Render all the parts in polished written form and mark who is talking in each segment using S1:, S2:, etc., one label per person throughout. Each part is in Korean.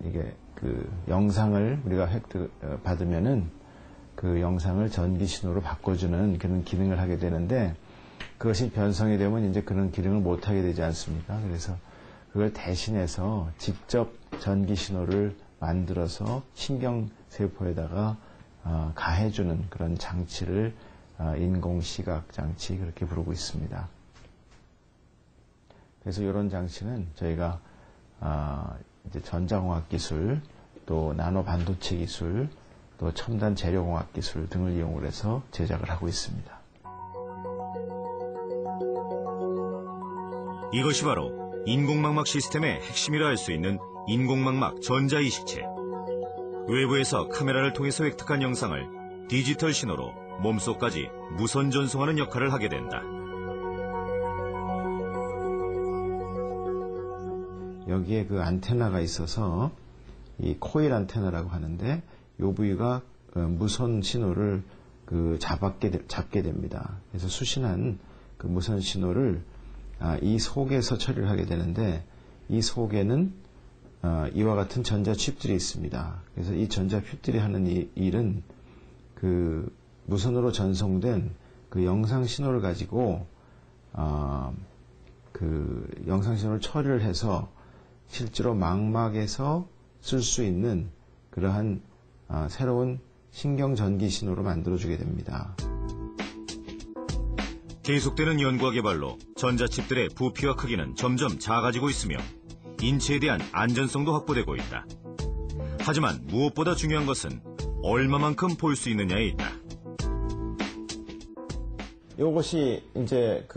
S1: 이게 그 영상을 우리가 받으면은 그 영상을 전기 신호로 바꿔주는 그런 기능을 하게 되는데, 그것이 변성이 되면 이제 그런 기능을 못 하게 되지 않습니까? 그래서 그걸 대신해서 직접 전기 신호를 만들어서 신경세포에다가 가해주는 그런 장치를 인공시각 장치, 그렇게 부르고 있습니다. 그래서 이런 장치는 저희가 이제 전자공학 기술, 또 나노 반도체 기술, 또 첨단 재료공학 기술 등을 이용을 해서 제작을 하고 있습니다.
S2: 이것이 바로 인공망막 시스템의 핵심이라 할 수 있는 인공망막 전자이식체. 외부에서 카메라를 통해서 획득한 영상을 디지털 신호로 몸속까지 무선 전송하는 역할을 하게 된다.
S1: 여기에 그 안테나가 있어서 이 코일 안테나라고 하는데, 이 부위가 무선 신호를 잡게 됩니다. 그래서 수신한 그 무선 신호를 이 속에서 처리를 하게 되는데, 이 속에는 이와 같은 전자칩들이 있습니다. 그래서 이 전자칩들이 하는 일은 그 무선으로 전송된 그 영상 신호를 가지고 그 영상 신호를 처리를 해서 실제로 망막에서 쓸 수 있는 그러한 새로운 신경 전기 신호로 만들어주게 됩니다.
S2: 계속되는 연구와 개발로 전자칩들의 부피와 크기는 점점 작아지고 있으며 인체에 대한 안전성도 확보되고 있다. 하지만 무엇보다 중요한 것은 얼마만큼 볼 수 있느냐에 있다.
S1: 이것이 이제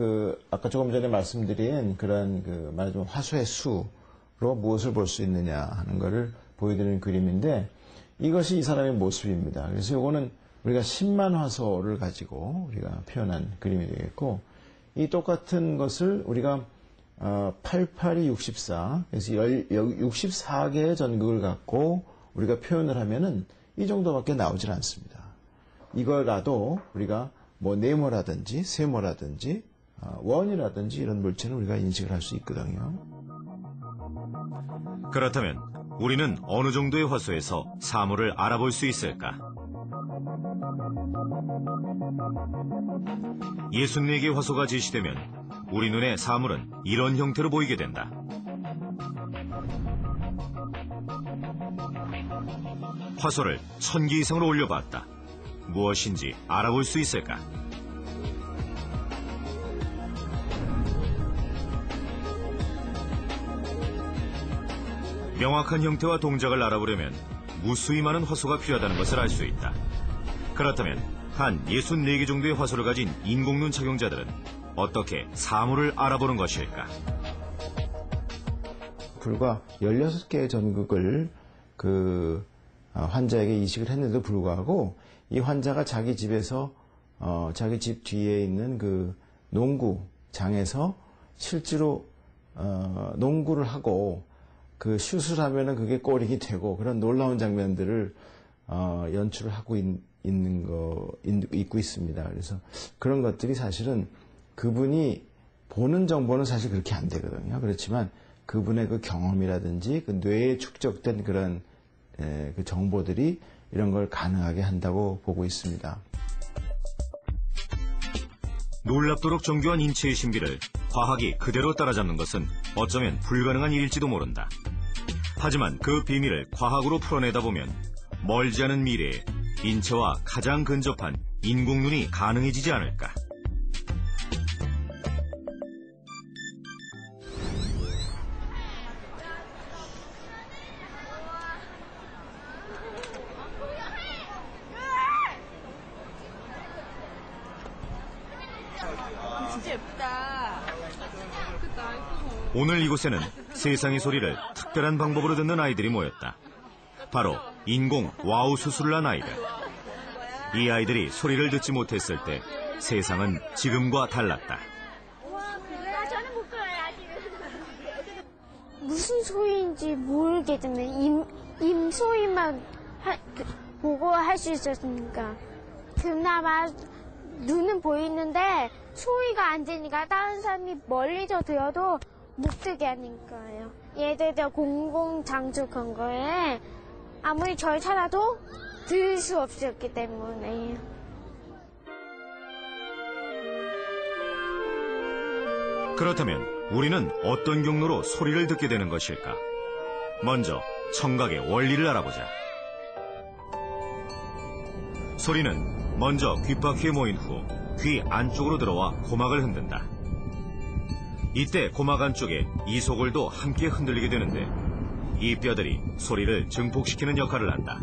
S1: 아까 조금 전에 말씀드린 그런 말하자면 화소의 수로 무엇을 볼 수 있느냐 하는 것을 보여드리는 그림인데, 이것이 이 사람의 모습입니다. 그래서 이거는 우리가 10만 화소를 가지고 우리가 표현한 그림이 되겠고, 이 똑같은 것을 우리가 88이 64, 그래서 64개의 전극을 갖고 우리가 표현을 하면은 이 정도밖에 나오질 않습니다. 이거라도 우리가 뭐 네모라든지 세모라든지 원이라든지 이런 물체는 우리가 인식을 할 수 있거든요.
S2: 그렇다면 우리는 어느 정도의 화소에서 사물을 알아볼 수 있을까? 64개의 화소가 제시되면 우리 눈에 사물은 이런 형태로 보이게 된다. 화소를 1000개 이상으로 올려봤다. 무엇인지 알아볼 수 있을까? 명확한 형태와 동작을 알아보려면 무수히 많은 화소가 필요하다는 것을 알 수 있다. 그렇다면 한 64개 정도의 화소를 가진 인공눈 착용자들은 어떻게 사물을 알아보는 것일까?
S1: 불과 16개의 전극을 환자에게 이식을 했는데도 불구하고 이 환자가 자기 집에서 자기 집 뒤에 있는 그 농구장에서 실제로 농구를 하고 그 슛을 하면은 그게 골이 되고, 그런 놀라운 장면들을 연출을 하고 있고 있습니다. 그래서 그런 것들이 사실은 그분이 보는 정보는 사실 그렇게 안 되거든요. 그렇지만 그분의 그 경험이라든지 그 뇌에 축적된 그런 그 정보들이 이런 걸 가능하게 한다고 보고 있습니다.
S2: 놀랍도록 정교한 인체의 신비를 과학이 그대로 따라잡는 것은 어쩌면 불가능한 일일지도 모른다. 하지만 그 비밀을 과학으로 풀어내다 보면 멀지 않은 미래에 인체와 가장 근접한 인공눈이 가능해지지 않을까.
S3: 진짜 예쁘다.
S2: 오늘 이곳에는 세상의 소리를 특별한 방법으로 듣는 아이들이 모였다. 바로 인공 와우 수술을 한 아이들. 이 아이들이 소리를 듣지 못했을 때 세상은 지금과 달랐다.
S4: 저는 못 들어요, 아직. 무슨 소리인지 모르겠지만 임소리만 보고 할 수 있었으니까. 그나마 눈은 보이는데 소리가 안 들리니까 다른 사람이 멀리서 들어도 못 뜨게 하는 거예요. 예를 들어 공공장소한 거에 아무리 절 찾아도 들을 수 없었기 때문에.
S2: 그렇다면 우리는 어떤 경로로 소리를 듣게 되는 것일까? 먼저 청각의 원리를 알아보자. 소리는 먼저 귓바퀴에 모인 후 귀 안쪽으로 들어와 고막을 흔든다. 이때 고막 안쪽에 이소골도 함께 흔들리게 되는데 이 뼈들이 소리를 증폭시키는 역할을 한다.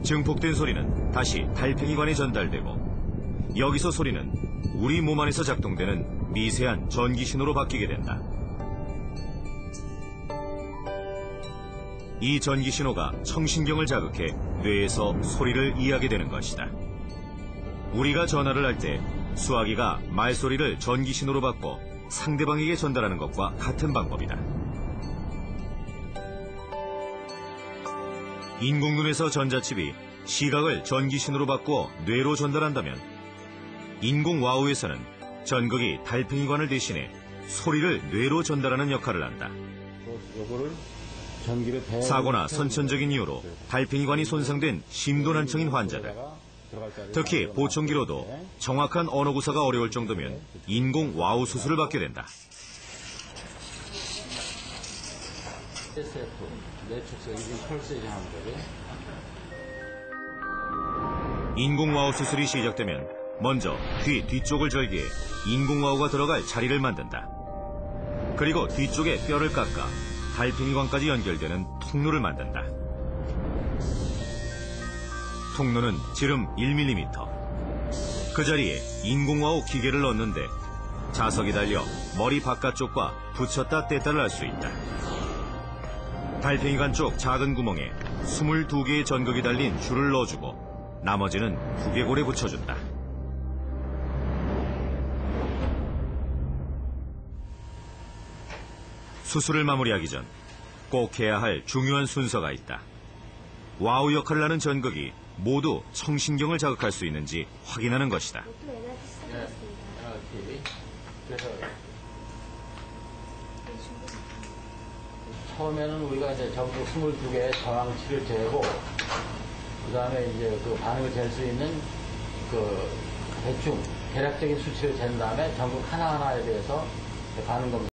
S2: 증폭된 소리는 다시 달팽이관에 전달되고 여기서 소리는 우리 몸 안에서 작동되는 미세한 전기신호로 바뀌게 된다. 이 전기신호가 청신경을 자극해 뇌에서 소리를 이해하게 되는 것이다. 우리가 전화를 할 때 수화기가 말소리를 전기신호로 바꿔 상대방에게 전달하는 것과 같은 방법이다. 인공눈에서 전자칩이 시각을 전기신호로 바꾸어 뇌로 전달한다면 인공와우에서는 전극이 달팽이관을 대신해 소리를 뇌로 전달하는 역할을 한다. 사고나 선천적인 이유로 달팽이관이 손상된 심도난청인 환자들, 특히 보청기로도 정확한 언어 구사가 어려울 정도면 인공와우 수술을 받게 된다. 인공와우 수술이 시작되면 먼저 귀 뒤쪽을 절개해 인공와우가 들어갈 자리를 만든다. 그리고 뒤쪽에 뼈를 깎아 달팽이관까지 연결되는 통로를 만든다. 통로는 지름 1mm. 그 자리에 인공와우 기계를 넣는데 자석이 달려 머리 바깥쪽과 붙였다 뗐다를 할 수 있다. 달팽이관 쪽 작은 구멍에 22개의 전극이 달린 줄을 넣어주고 나머지는 두개골에 붙여준다. 수술을 마무리하기 전 꼭 해야 할 중요한 순서가 있다. 와우 역할을 하는 전극이 모두 청신경을 자극할 수 있는지 확인하는 것이다.
S5: 처음에는 우리가 이제 전부 22개의 저항치를 재고, 그 다음에 이제 그 반응을 잴 수 있는 그 대충 대략적인 수치를 잰 다음에 전극 하나하나에 대해서 반응 검사